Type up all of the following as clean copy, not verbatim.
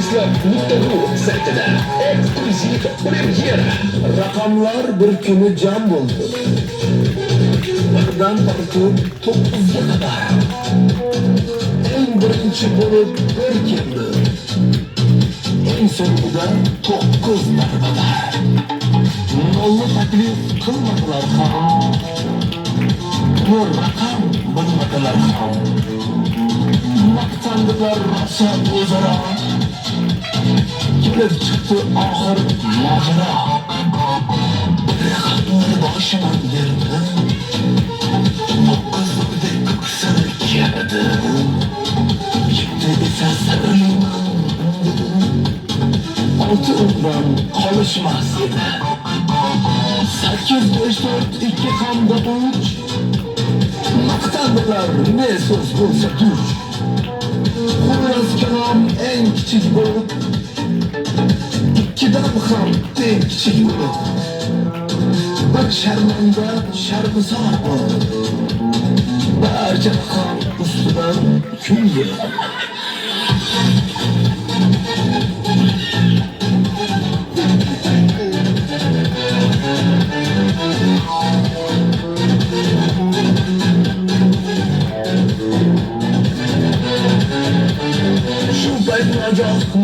Islam.ru saytida eksklyuziv premyera. Raqamlar bir kuni jam bo'ldi. Birdan tortib 9ga qadar. Eng birinchi bo'lib bir keldi. Eng so'ngida 9 darbalar. Nolni taklif qilmadilar ham. Bu raqam bilmadilar ham. Maqtandilar rosa o'zaro. Kelib chiqdi oxir mojaro. Raqamni boshiman derdi. 9dek ko'ksini kerdi. Yetti esa sabrimman. 6 undan qolishmas edi. 8, 5, 4, 2 hamda 3. Maqtandilar ne so'z bo'lsa duch. Xullas kalom eng kichik bo'lib, 2dan ham teng kichik bo'lib. Bir sharmanda sharmisor bo'ldi. Barcha ham ustidan kuldi.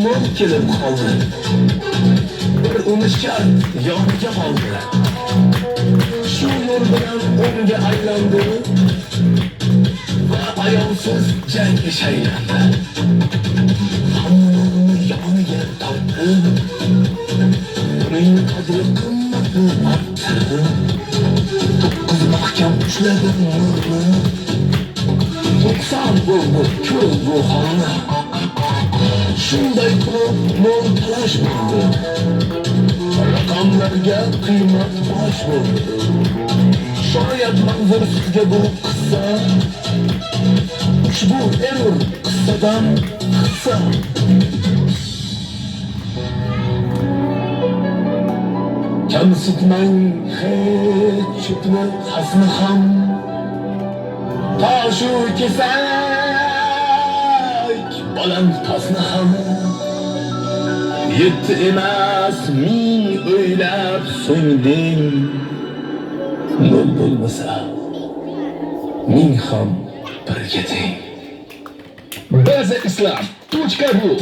Mol kelib qoldi. Bir uni shart yoniga oldi. Shu yo'l bilan o'nga aylandi va ayolsiz jangga shaylandi. Hammalarni yoniga tortdi. Uning qadri qimmatni ortdi. 9 mahkam ushladi nurni. 90 bo'ldi ko'l bu holni. Shunday qilib mol talash bo'ldi. Raqamlarga qiymat bosh bo'ldi. Shoyat manzur sizga bu qissa. Ushbu erur qissadan qissa. Kamsitmang hech chutni hasni ham. Toshu kesak baland tasni ham. 7 emas 1000 o'ylab so'ngding. Nol bo'lmasa 1000 ham birga teng. Baza Islam.ru